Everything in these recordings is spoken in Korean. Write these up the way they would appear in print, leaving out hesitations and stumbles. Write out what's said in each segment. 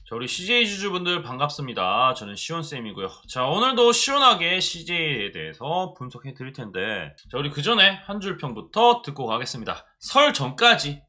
자, 우리 CJ 주주분들 반갑습니다. 저는 시온쌤이고요. 자, 오늘도 시원하게 CJ에 대해서 분석해 드릴 텐데, 자, 우리 그 전에 한 줄 평부터 듣고 가겠습니다. 설 전까지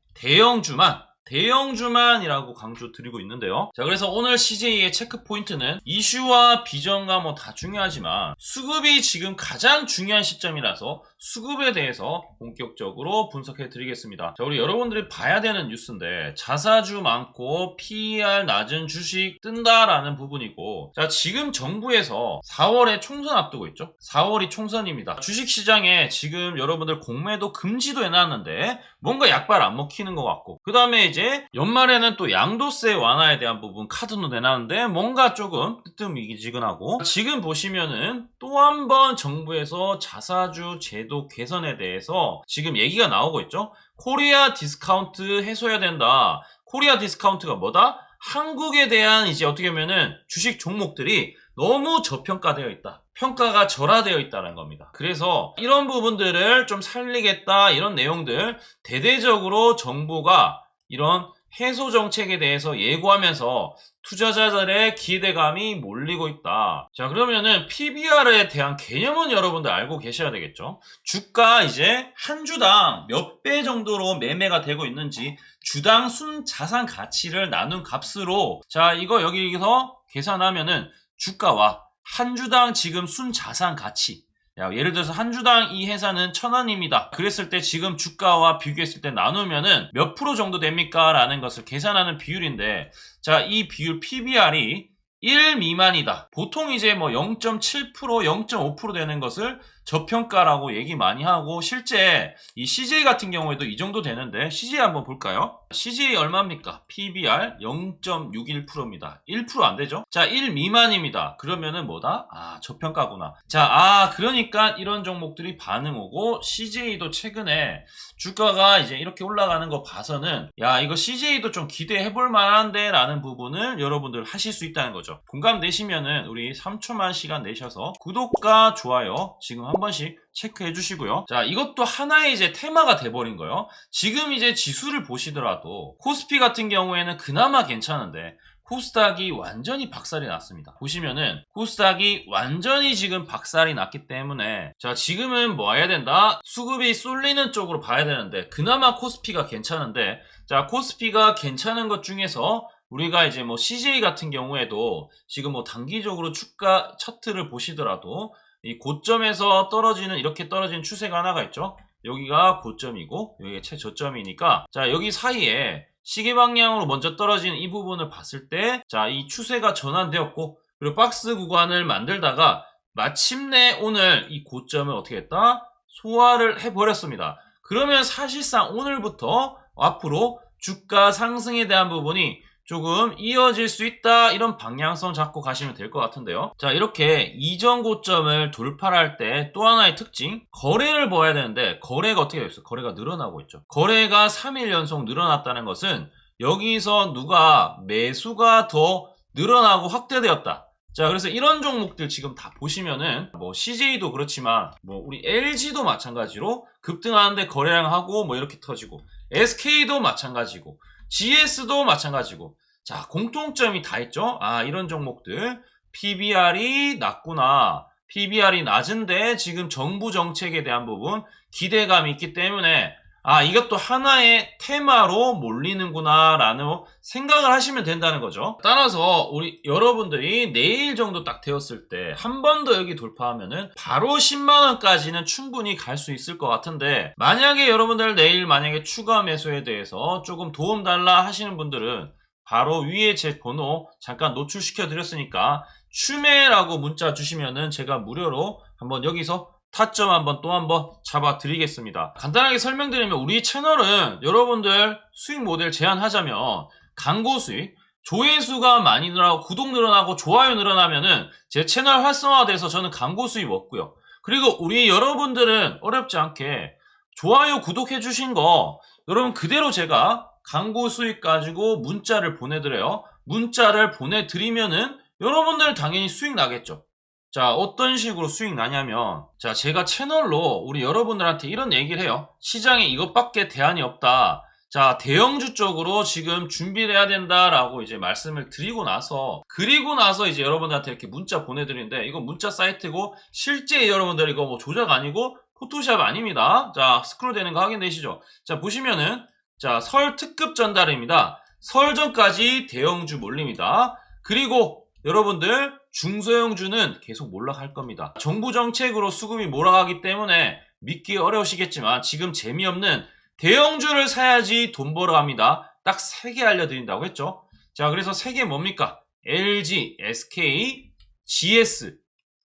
대형주만이라고 강조 드리고 있는데요. 자, 그래서 오늘 CJ의 체크 포인트는 이슈와 비전과 뭐 다 중요하지만 수급이 지금 가장 중요한 시점이라서 수급에 대해서 본격적으로 분석해 드리겠습니다. 자, 우리 여러분들이 봐야 되는 뉴스인데 자사주 많고 PER 낮은 주식 뜬다라는 부분이고, 자, 지금 정부에서 4월에 총선 앞두고 있죠. 4월이 총선입니다. 주식시장에 지금 여러분들 공매도 금지도 해놨는데 뭔가 약발 안 먹히는 것 같고, 그 다음에 이제 연말에는 또 양도세 완화에 대한 부분 카드도 내놨는데 뭔가 조금 뜨뜻미지근하고, 지금 보시면은 또 한 번 정부에서 자사주 제도 개선에 대해서 지금 얘기가 나오고 있죠. 코리아 디스카운트 해소해야 된다. 코리아 디스카운트가 뭐다? 한국에 대한 이제 어떻게 보면은 주식 종목들이 너무 저평가되어 있다. 평가가 절하되어 있다는 겁니다. 그래서 이런 부분들을 좀 살리겠다, 이런 내용들 대대적으로 정부가 이런 해소 정책에 대해서 예고하면서 투자자들의 기대감이 몰리고 있다. 자, 그러면은 PBR에 대한 개념은 여러분들 알고 계셔야 되겠죠. 주가 이제 한 주당 몇 배 정도로 매매가 되고 있는지 주당 순자산 가치를 나눈 값으로, 자, 이거 여기서 계산하면은 주가와 한 주당 지금 순자산 가치, 야, 예를 들어서 한 주당 이 회사는 1,000원입니다. 그랬을 때 지금 주가와 비교했을 때 나누면은 몇 프로 정도 됩니까? 라는 것을 계산하는 비율인데, 자, 이 비율 PBR이 1 미만이다. 보통 이제 뭐 0.7%, 0.5% 되는 것을 저평가라고 얘기 많이 하고, 실제 이 CJ 같은 경우에도 이 정도 되는데, CJ 한번 볼까요? CJ 얼마입니까? PBR 0.61%입니다. 1% 안 되죠? 자, 1 미만입니다. 그러면은 뭐다? 아, 저평가구나. 자, 그러니까 이런 종목들이 반응 오고, CJ도 최근에 주가가 이제 이렇게 올라가는 거 봐서는, 야, 이거 CJ도 좀 기대해 볼 만한데 라는 부분을 여러분들 하실 수 있다는 거죠. 공감되시면은 우리 3초만 시간 내셔서 구독과 좋아요 지금 한 번씩 체크해 주시고요. 자, 이것도 하나의 이제 테마가 돼버린 거예요. 지금 이제 지수를 보시더라도 코스피 같은 경우에는 그나마 괜찮은데 코스닥이 완전히 박살이 났습니다. 보시면은 코스닥이 완전히 지금 박살이 났기 때문에, 자, 지금은 뭐 해야 된다? 수급이 쏠리는 쪽으로 봐야 되는데, 그나마 코스피가 괜찮은데, 자, 코스피가 괜찮은 것 중에서 우리가 이제 뭐 CJ 같은 경우에도 지금 뭐 단기적으로 주가 차트를 보시더라도 이 고점에서 떨어지는, 이렇게 떨어지는 추세가 하나가 있죠. 여기가 고점이고 여기가 최저점이니까, 자, 여기 사이에 시계 방향으로 먼저 떨어지는 이 부분을 봤을 때, 자, 이 추세가 전환되었고, 그리고 박스 구간을 만들다가 마침내 오늘 이 고점을 어떻게 했다? 소화를 해버렸습니다. 그러면 사실상 오늘부터 앞으로 주가 상승에 대한 부분이 조금 이어질 수 있다, 이런 방향성 잡고 가시면 될 것 같은데요. 자, 이렇게 이전 고점을 돌파할 때 또 하나의 특징, 거래를 봐야 되는데 거래가 어떻게 되어 있어요? 거래가 늘어나고 있죠. 거래가 3일 연속 늘어났다는 것은 여기서 누가 매수가 더 늘어나고 확대되었다. 자, 그래서 이런 종목들 지금 다 보시면은 뭐 CJ도 그렇지만 뭐 우리 LG도 마찬가지로 급등하는데 거래량하고 뭐 이렇게 터지고, SK도 마찬가지고, GS도 마찬가지고, 자, 공통점이 다 있죠. 아, 이런 종목들 PBR이 낮구나. PBR이 낮은데 지금 정부 정책에 대한 부분 기대감이 있기 때문에, 아, 이것도 하나의 테마로 몰리는구나 라는 생각을 하시면 된다는 거죠. 따라서 우리 여러분들이 내일 정도 딱 되었을 때 한 번 더 여기 돌파하면은 바로 10만원까지는 충분히 갈 수 있을 것 같은데, 만약에 여러분들 내일 만약에 추가 매수에 대해서 조금 도움 달라 하시는 분들은 바로 위에 제 번호 잠깐 노출시켜 드렸으니까 추매라고 문자 주시면은 제가 무료로 한번 여기서 타점 또 한번 잡아 드리겠습니다. 간단하게 설명드리면, 우리 채널은 여러분들 수익 모델 제안하자면 광고 수익, 조회수가 많이 늘어나고 구독 늘어나고 좋아요 늘어나면은 제 채널 활성화돼서 저는 광고 수익 얻고요. 그리고 우리 여러분들은 어렵지 않게 좋아요 구독해 주신 거 여러분 그대로 제가 광고 수익 가지고 문자를 보내드려요. 문자를 보내드리면은 여러분들 당연히 수익 나겠죠. 자, 어떤 식으로 수익 나냐면, 자, 제가 채널로 우리 여러분들한테 이런 얘기를 해요. 시장에 이것밖에 대안이 없다. 자, 대형주 쪽으로 지금 준비를 해야 된다라고 이제 말씀을 드리고 나서, 그리고 나서 이제 여러분들한테 이렇게 문자 보내드리는데, 이거 문자 사이트고, 실제 여러분들 이거 뭐 조작 아니고, 포토샵 아닙니다. 자, 스크롤 되는 거 확인되시죠? 자, 보시면은, 자, 설 특급 전달입니다. 설 전까지 대형주 몰립니다. 그리고 여러분들 중소형주는 계속 몰락할 겁니다. 정부 정책으로 수급이 몰아가기 때문에 믿기 어려우시겠지만 지금 재미없는 대형주를 사야지 돈 벌어갑니다. 딱 3개 알려드린다고 했죠. 자, 그래서 3개 뭡니까? LG, SK, GS.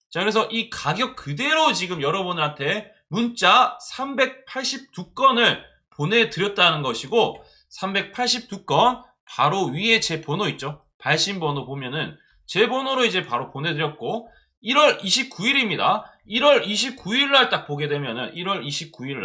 자, 그래서 이 가격 그대로 지금 여러분한테 문자 382건을 보내드렸다는 것이고, 382건 바로 위에 제 번호 있죠? 발신 번호 보면은 제 번호로 이제 바로 보내드렸고, 1월 29일입니다. 1월 29일 날 딱 보게 되면은 1월 29일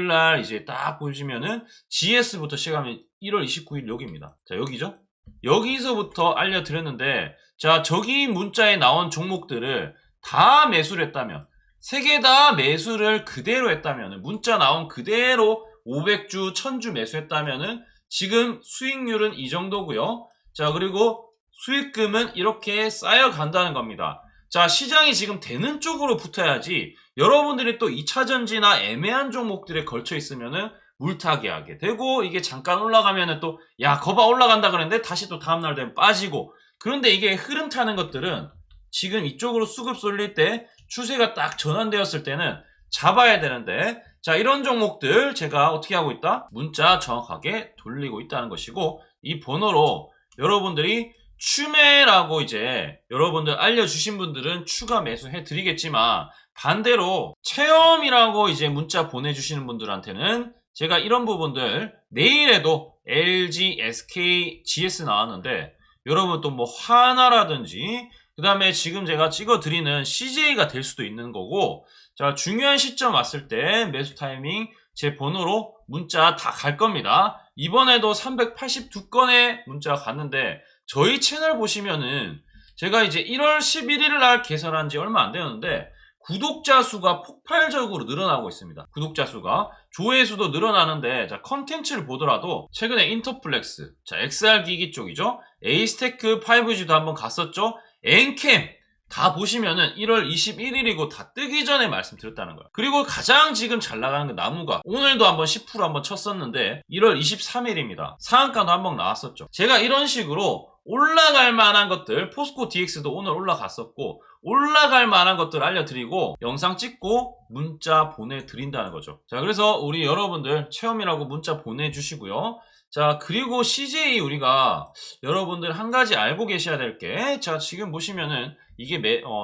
날 이제 딱 보시면은 GS부터 시작하면 1월 29일 여기입니다. 자, 여기죠? 여기서부터 알려드렸는데, 자, 저기 문자에 나온 종목들을 다 매수를 했다면, 3개 다 매수를 그대로 했다면, 문자 나온 그대로 500주, 1000주 매수했다면은 지금 수익률은 이 정도고요. 자, 그리고 수익금은 이렇게 쌓여간다는 겁니다. 자, 시장이 지금 되는 쪽으로 붙어야지 여러분들이 또 2차전지나 애매한 종목들에 걸쳐 있으면은 물타기 하게 되고, 이게 잠깐 올라가면은 또 야, 거봐 올라간다 그랬는데 다시 또 다음날 되면 빠지고. 그런데 이게 흐름 타는 것들은 지금 이쪽으로 수급 쏠릴 때 추세가 딱 전환되었을 때는 잡아야 되는데, 자, 이런 종목들 제가 어떻게 하고 있다? 문자 정확하게 돌리고 있다는 것이고, 이 번호로 여러분들이 추매라고 이제 여러분들 알려주신 분들은 추가 매수해 드리겠지만, 반대로 체험이라고 이제 문자 보내주시는 분들한테는 제가 이런 부분들, 내일에도 LG, SK, GS 나왔는데 여러분 또 뭐 하나라든지, 그 다음에 지금 제가 찍어드리는 CJ가 될 수도 있는 거고, 자, 중요한 시점 왔을 때 매수 타이밍 제 번호로 문자 다 갈 겁니다. 이번에도 382건의 문자가 갔는데, 저희 채널 보시면은 제가 이제 1월 11일 날 개설한 지 얼마 안 되었는데 구독자 수가 폭발적으로 늘어나고 있습니다. 구독자 수가, 조회수도 늘어나는데, 자, 컨텐츠를 보더라도 최근에 인터플렉스, 자, XR 기기 쪽이죠. 에이스테크 5G도 한번 갔었죠. 엔캠 다 보시면은 1월 21일이고 다 뜨기 전에 말씀드렸다는 거예요. 그리고 가장 지금 잘 나가는 게 나무가, 오늘도 한번 10% 한번 쳤었는데 1월 23일입니다. 상한가도 한번 나왔었죠. 제가 이런 식으로 올라갈 만한 것들, 포스코 DX도 오늘 올라갔었고, 올라갈 만한 것들 알려드리고 영상 찍고 문자 보내드린다는 거죠. 자, 그래서 우리 여러분들 체험이라고 문자 보내주시고요. 자, 그리고 CJ 우리가 여러분들 한 가지 알고 계셔야 될 게, 자, 지금 보시면은 이게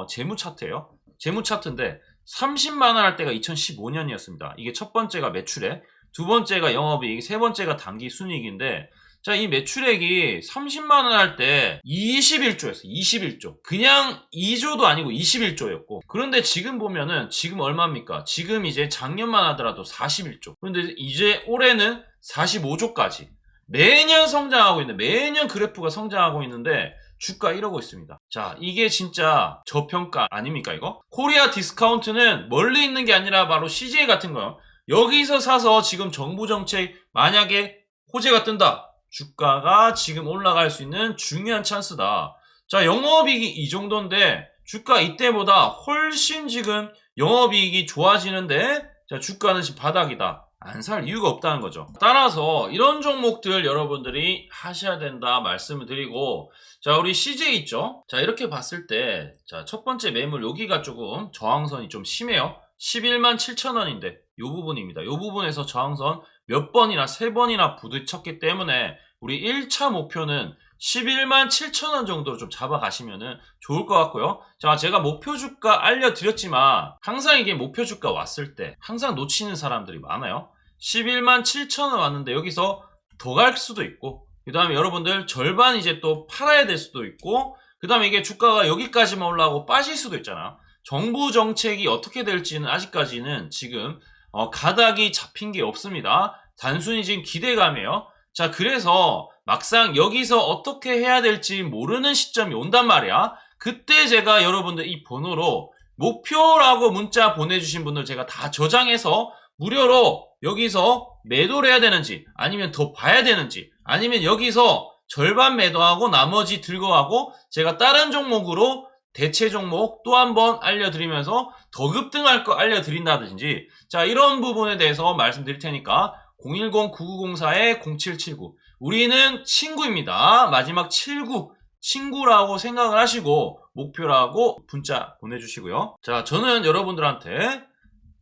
재무 차트예요. 재무 차트인데 30만원 할 때가 2015년이었습니다. 이게 첫 번째가 매출액, 두 번째가 영업이익, 세 번째가 단기 순이익인데, 자, 이 매출액이 30만원 할 때 21조였어요. 21조. 그냥 2조도 아니고 21조였고. 그런데 지금 보면은 지금 얼마입니까? 지금 이제 작년만 하더라도 41조. 그런데 이제 올해는 45조까지. 매년 성장하고 있는, 매년 그래프가 성장하고 있는데 주가 이러고 있습니다. 자, 이게 진짜 저평가 아닙니까, 이거? 코리아 디스카운트는 멀리 있는 게 아니라 바로 CJ 같은 거요. 여기서 사서 지금 정부 정책 만약에 호재가 뜬다, 주가가 지금 올라갈 수 있는 중요한 찬스다. 자, 영업이익이 이 정도인데 주가 이때보다 훨씬 지금 영업이익이 좋아지는데, 자, 주가는 지금 바닥이다. 안 살 이유가 없다는 거죠. 따라서 이런 종목들 여러분들이 하셔야 된다 말씀을 드리고, 자, 우리 CJ 있죠? 자, 이렇게 봤을 때, 자, 첫 번째 매물 여기가 조금 저항선이 좀 심해요. 11만 7천원인데 요 부분입니다. 요 부분에서 저항선 몇 번이나, 3번이나 부딪혔기 때문에 우리 1차 목표는 11만 7천원 정도로 좀 잡아가시면은 좋을 것 같고요. 자, 제가 목표 주가 알려드렸지만 항상 이게 목표 주가 왔을 때 항상 놓치는 사람들이 많아요. 11만 7천원 왔는데 여기서 더 갈 수도 있고, 그 다음에 여러분들 절반 이제 또 팔아야 될 수도 있고, 그 다음에 이게 주가가 여기까지만 올라가고 빠질 수도 있잖아요. 정부 정책이 어떻게 될지는 아직까지는 지금 가닥이 잡힌 게 없습니다. 단순히 지금 기대감이에요. 자, 그래서 막상 여기서 어떻게 해야 될지 모르는 시점이 온단 말이야. 그때 제가 여러분들 이 번호로 목표라고 문자 보내주신 분들 제가 다 저장해서 무료로 여기서 매도를 해야 되는지, 아니면 더 봐야 되는지, 아니면 여기서 절반 매도하고 나머지 들고 가고 제가 다른 종목으로 대체 종목 또 한번 알려드리면서 더 급등할 거 알려드린다든지, 자, 이런 부분에 대해서 말씀드릴 테니까 010-9904-0779 우리는 친구입니다. 마지막 79 친구라고 생각을 하시고 목표라고 문자 보내주시고요. 자, 저는 여러분들한테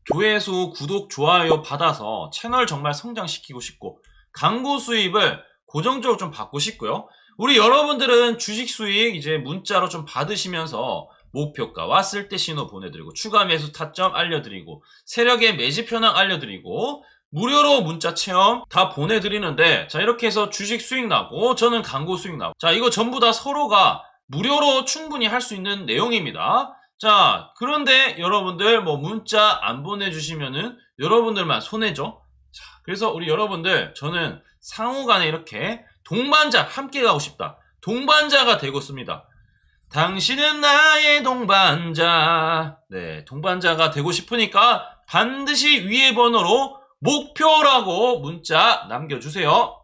조회수, 구독, 좋아요 받아서 채널 정말 성장시키고 싶고 광고 수입을 고정적으로 좀 받고 싶고요. 우리 여러분들은 주식 수익 이제 문자로 좀 받으시면서 목표가 왔을 때 신호 보내드리고 추가 매수 타점 알려드리고 세력의 매집 현황 알려드리고 무료로 문자 체험 다 보내드리는데, 자, 이렇게 해서 주식 수익 나고 저는 광고 수익 나고, 자, 이거 전부 다 서로가 무료로 충분히 할 수 있는 내용입니다. 자, 그런데 여러분들 뭐 문자 안 보내주시면은 여러분들만 손해죠. 자, 그래서 우리 여러분들, 저는 상호간에 이렇게 동반자 함께 가고 싶다, 동반자가 되고 있습니다. 당신은 나의 동반자. 네, 동반자가 되고 싶으니까 반드시 위에 번호로 목표라고 문자 남겨주세요.